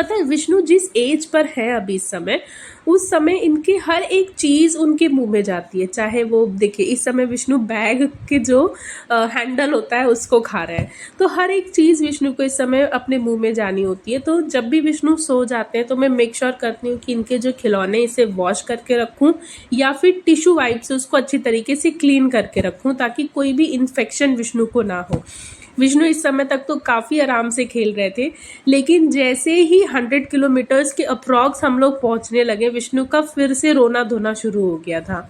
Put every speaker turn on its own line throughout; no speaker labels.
पता है विष्णु जिस एज पर है अभी इस समय, उस समय इनके हर एक चीज़ उनके मुंह में जाती है। चाहे वो देखिए इस समय विष्णु बैग के जो हैंडल होता है उसको खा रहे हैं। तो हर एक चीज़ विष्णु को इस समय अपने मुंह में जानी होती है। तो जब भी विष्णु सो जाते हैं तो मैं मेक श्योर करती हूँ कि इनके जो खिलौने इसे वॉश करके रखूँ या फिर टिश्यू वाइप से उसको अच्छी तरीके से क्लीन करके रखूँ, ताकि कोई भी इन्फेक्शन विष्णु को ना हो। विष्णु इस समय तक तो काफ़ी आराम से खेल रहे थे, लेकिन जैसे ही 100 किलोमीटर्स के अप्रॉक्स हम लोग पहुंचने लगे, विष्णु का फिर से रोना धोना शुरू हो गया था।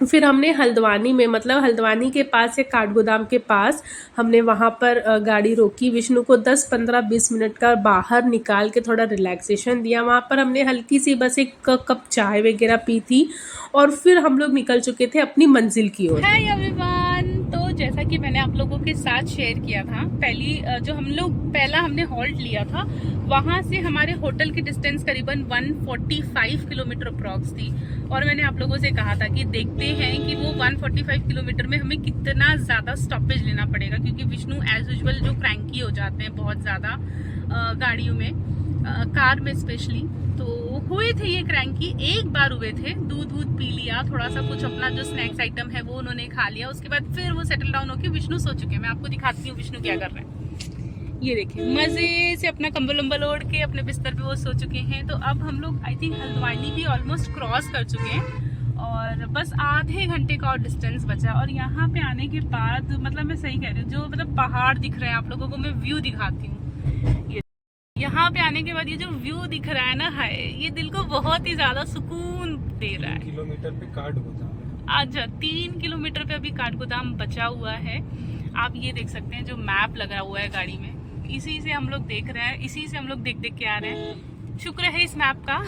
फिर हमने हल्द्वानी में, मतलब हल्द्वानी के पास या काठगोदाम के पास, हमने वहाँ पर गाड़ी रोकी। विष्णु को 10-15-20 मिनट का बाहर निकाल के थोड़ा रिलैक्सेशन दिया। वहाँ पर हमने हल्की सी बस एक कप चाय वगैरह पी थी और फिर हम लोग निकल चुके थे अपनी मंजिल की ओर।
हाय एवरीवन, तो जैसा कि मैंने आप लोगों के साथ शेयर किया था, पहला हमने हॉल्ट लिया था, वहां से हमारे होटल की डिस्टेंस करीबन 145 किलोमीटर अप्रॉक्स थी। और मैंने आप लोगों से कहा था कि देखते हैं कि वो 145 किलोमीटर में हमें कितना ज्यादा स्टॉपेज लेना पड़ेगा, क्योंकि विष्णु एज यूजुअल जो क्रैंकी हो जाते हैं बहुत ज्यादा गाड़ियों में, कार में स्पेशली। तो हुए थे ये क्रैंकी, एक बार हुए थे, दूध पी लिया, थोड़ा सा कुछ अपना जो स्नैक्स आइटम है वो उन्होंने खा लिया। उसके बाद फिर वो सेटल डाउन होकर विष्णु सो चुके हैं। मैं आपको दिखाती हूँ विष्णु क्या कर रहे हैं। ये देखिए, मजे से अपना कंबल उम्बल ओढ़ के अपने बिस्तर पे वो सो चुके हैं। तो अब हम लोग आई थिंक हल्द्वानी भी ऑलमोस्ट क्रॉस कर चुके हैं और बस आधे घंटे का और डिस्टेंस बचा। और यहाँ पे आने के बाद, मतलब मैं सही कह रही हूँ, जो मतलब पहाड़ दिख रहे हैं आप लोगों को, मैं व्यू दिखाती हूँ। यहाँ पे आने के बाद ये जो व्यू दिख रहा है ना, हाय, ये दिल को बहुत ही ज्यादा सुकून दे रहा है।
3 किलोमीटर पे काठगोदाम।
अच्छा, 3 किलोमीटर पे अभी काठगोदाम बचा हुआ है। आप ये देख सकते हैं जो मैप लगा हुआ है गाड़ी में, इसी से हम लोग देख रहे हैं, इसी से हम लोग देख देख के आ रहे हैं। शुक्र है इस मैप का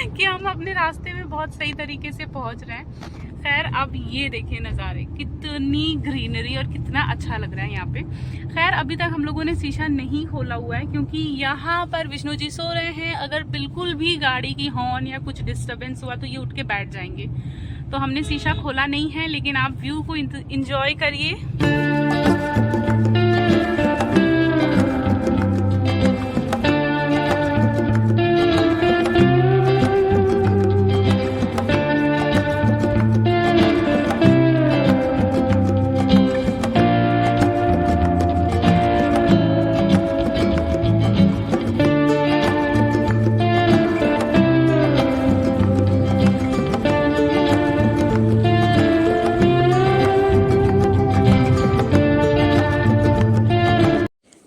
कि हम अपने रास्ते में बहुत सही तरीके से पहुंच रहे हैं। खैर, अब ये देखिए नज़ारे, कितनी ग्रीनरी और कितना अच्छा लग रहा है यहाँ पे। खैर, अभी तक हम लोगों ने शीशा नहीं खोला हुआ है, क्योंकि यहाँ पर विष्णु जी सो रहे हैं। अगर बिल्कुल भी गाड़ी की हॉर्न या कुछ डिस्टरबेंस हुआ तो ये उठ के बैठ जाएंगे। तो हमने शीशा खोला नहीं है, लेकिन आप व्यू को इंजॉय करिए।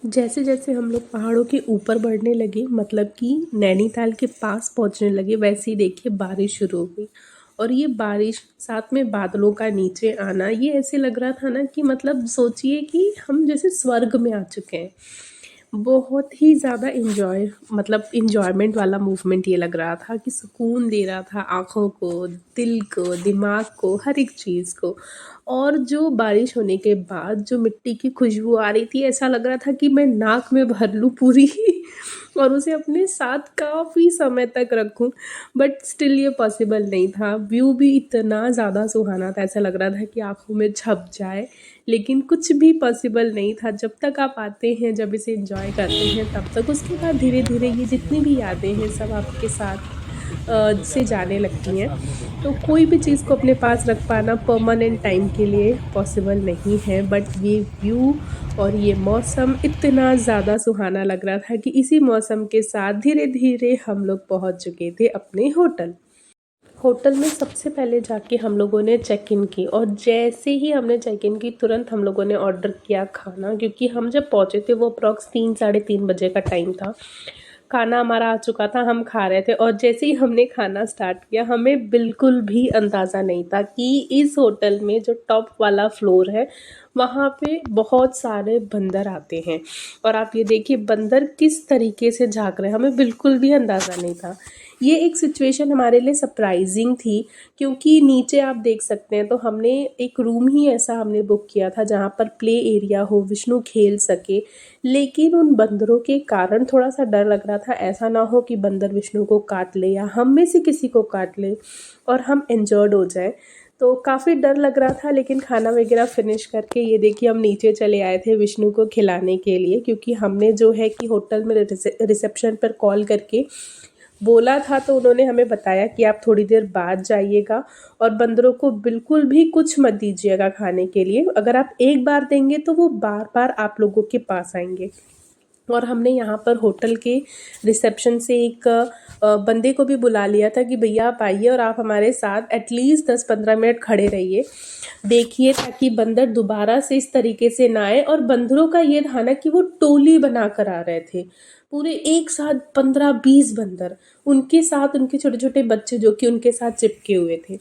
जैसे जैसे हम लोग पहाड़ों के ऊपर बढ़ने लगे, मतलब कि नैनीताल के पास पहुंचने लगे, वैसे ही देखिए बारिश शुरू हो गई। और ये बारिश साथ में बादलों का नीचे आना, ये ऐसे लग रहा था ना कि मतलब सोचिए कि हम जैसे स्वर्ग में आ चुके हैं। बहुत ही ज़्यादा इंजॉयमेंट वाला मूवमेंट ये लग रहा था कि सुकून दे रहा था आँखों को, दिल को, दिमाग को, हर एक चीज़ को। और जो बारिश होने के बाद जो मिट्टी की खुशबू आ रही थी, ऐसा लग रहा था कि मैं नाक में भर लूँ पूरी और उसे अपने साथ काफ़ी समय तक रखूँ, बट स्टिल ये पॉसिबल नहीं था। व्यू भी इतना ज़्यादा सुहाना था, ऐसा लग रहा था कि आँखों में छप जाए, लेकिन कुछ भी पॉसिबल नहीं था। जब तक आप आते हैं, जब इसे एंजॉय करते हैं तब तक, उसके बाद धीरे धीरे ये जितनी भी यादें हैं सब आपके साथ से जाने लगती हैं। तो कोई भी चीज़ को अपने पास रख पाना परमानेंट टाइम के लिए पॉसिबल नहीं है, बट ये व्यू और ये मौसम इतना ज़्यादा सुहाना लग रहा था कि इसी मौसम के साथ धीरे धीरे हम लोग पहुंच चुके थे अपने होटल में। सबसे पहले जाके हम लोगों ने चेक इन की, और जैसे ही हमने चेक इन की तुरंत हम लोगों ने ऑर्डर किया खाना, क्योंकि हम जब पहुँचे थे वो अप्रॉक्स 3-3:30 बजे का टाइम था। खाना हमारा आ चुका था, हम खा रहे थे, और जैसे ही हमने खाना स्टार्ट किया, हमें बिल्कुल भी अंदाज़ा नहीं था कि इस होटल में जो टॉप वाला फ्लोर है वहाँ पे बहुत सारे बंदर आते हैं। और आप ये देखिए बंदर किस तरीके से झाँक रहे हैं, हमें बिल्कुल भी अंदाज़ा नहीं था। ये एक सिचुएशन हमारे लिए सरप्राइजिंग थी, क्योंकि नीचे आप देख सकते हैं तो हमने एक रूम ही ऐसा हमने बुक किया था जहाँ पर प्ले एरिया हो, विष्णु खेल सके। लेकिन उन बंदरों के कारण थोड़ा सा डर लग रहा था, ऐसा ना हो कि बंदर विष्णु को काट ले या हम में से किसी को काट ले और हम इंजर्ड हो जाए। तो काफ़ी डर लग रहा था, लेकिन खाना वगैरह फिनिश करके ये देखिए हम नीचे चले आए थे विष्णु को खिलाने के लिए, क्योंकि हमने जो है कि होटल में रिसेप्शन पर कॉल करके बोला था, तो उन्होंने हमें बताया कि आप थोड़ी देर बाद जाइएगा और बंदरों को बिल्कुल भी कुछ मत दीजिएगा खाने के लिए। अगर आप एक बार देंगे तो वो बार बार आप लोगों के पास आएंगे। और हमने यहाँ पर होटल के रिसेप्शन से एक बंदे को भी बुला लिया था कि भैया आप आइए और आप हमारे साथ एटलीस्ट 10-15 मिनट खड़े रहिए, देखिए, ताकि बंदर दोबारा से इस तरीके से ना आए। और बंदरों का ये था ना कि वो टोली बना कर आ रहे थे, पूरे एक साथ 15-20 बंदर, उनके साथ उनके छोटे छोटे बच्चे जो कि उनके साथ चिपके हुए थे।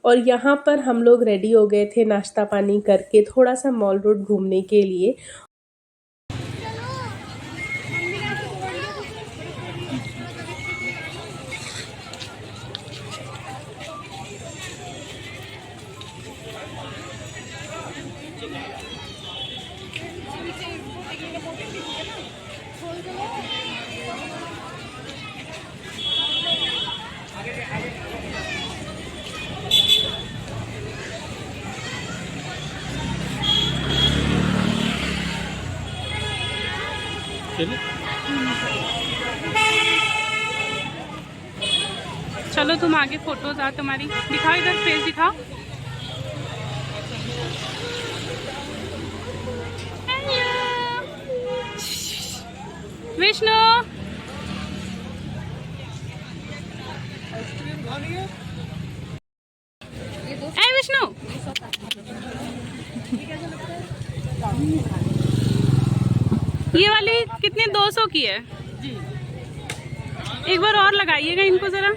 और यहाँ पर हम लोग रेडी हो गए थे नाश्ता पानी करके थोड़ा सा मॉल रोड घूमने के लिए।
चलो तुम आगे, फोटोज आ तुम्हारी, दिखाओ इधर, फेस दिखाओ। विष्णु, ए विष्णु, ये वाली कितनी 200 की है? एक बार और लगाइएगा इनको जरा।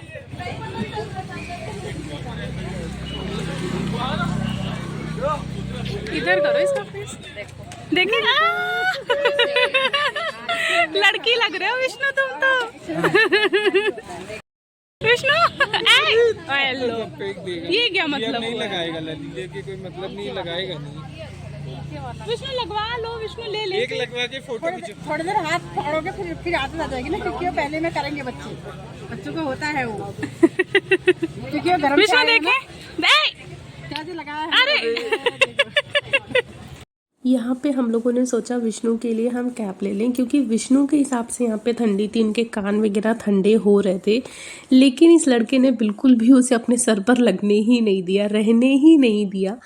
इधर करो इसका फेस, देखिए। लड़की लग रहे हो विष्णु तुम तो। विष्णु, हेलो, ये क्या मतलब?
नहीं लगाएगा ललीले के, कोई मतलब नहीं, लगाएगा नहीं।
विष्णु लगवा लो, विष्णु ले ले,
एक लगवा के फोटो खींचो।
थोड़ी देर हाथ फाड़ोगे फिर आदत आ जाएगी ना, क्योंकि वो पहले में करेंगे बच्चों को होता है वो। क्योंकि वो गरम
विष्णु
चाय है
देखे,
क्या जो लगाया है।
अरे
यहाँ पे हम लोगों ने सोचा विष्णु के लिए हम कैप ले लें, क्योंकि विष्णु के हिसाब से यहाँ पे ठंडी थी, इनके कान वगैरह ठंडे हो रहे थे। लेकिन इस लड़के ने बिल्कुल भी उसे अपने सर पर लगने ही नहीं दिया, रहने ही नहीं दिया।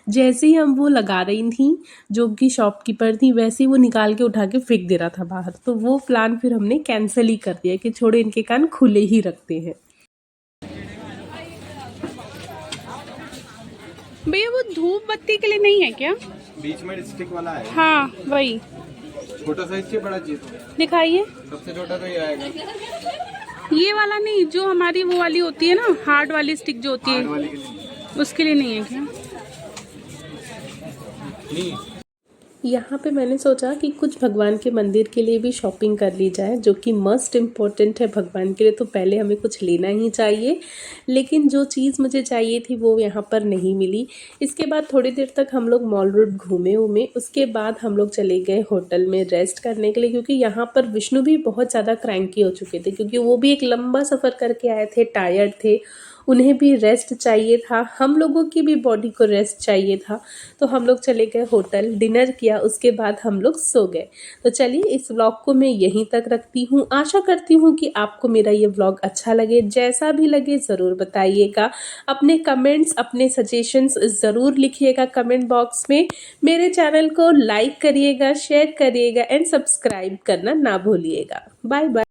जैसे ही हम वो लगा रही थी, जो कि शॉपकीपर थी, वैसे ही वो निकाल के उठा के फेंक दे रहा था बाहर। तो वो प्लान फिर हमने कैंसिल ही कर दिया कि छोड़ो, इनके कान खुले ही रखते हैं।
भैया वो धूप बत्ती के लिए नहीं है क्या?
बीच में स्टिक वाला है।
हाँ वही,
छोटा साइज से बड़ा चाहिए तो
दिखाइए।
सबसे छोटा तो ये आएगा।
ये वाला नहीं, जो हमारी वो वाली होती है ना, हार्ड वाली स्टिक जो होती
हार्ड
है,
वाली के लिए
उसके लिए नहीं है क्या?
नहीं।
यहाँ पे मैंने सोचा कि कुछ भगवान के मंदिर के लिए भी शॉपिंग कर ली जाए, जो कि मस्ट इम्पॉर्टेंट है भगवान के लिए, तो पहले हमें कुछ लेना ही चाहिए। लेकिन जो चीज़ मुझे चाहिए थी वो यहाँ पर नहीं मिली। इसके बाद थोड़ी देर तक हम लोग मॉल रोड घूमे, उसके बाद हम लोग चले गए होटल में रेस्ट करने के लिए, क्योंकि यहाँ पर विष्णु भी बहुत ज़्यादा क्रैंकी हो चुके थे, क्योंकि वो भी एक लंबा सफ़र करके आए थे, टायर्ड थे, उन्हें भी रेस्ट चाहिए था, हम लोगों की भी बॉडी को रेस्ट चाहिए था। तो हम लोग चले गए होटल, डिनर किया, उसके बाद हम लोग सो गए। तो चलिए इस व्लॉग को मैं यहीं तक रखती हूँ। आशा करती हूँ कि आपको मेरा ये व्लॉग अच्छा लगे। जैसा भी लगे ज़रूर बताइएगा, अपने कमेंट्स, अपने सजेशंस ज़रूर लिखिएगा कमेंट बॉक्स में। मेरे चैनल को लाइक करिएगा, शेयर करिएगा एंड सब्सक्राइब करना ना भूलिएगा। Bye bye.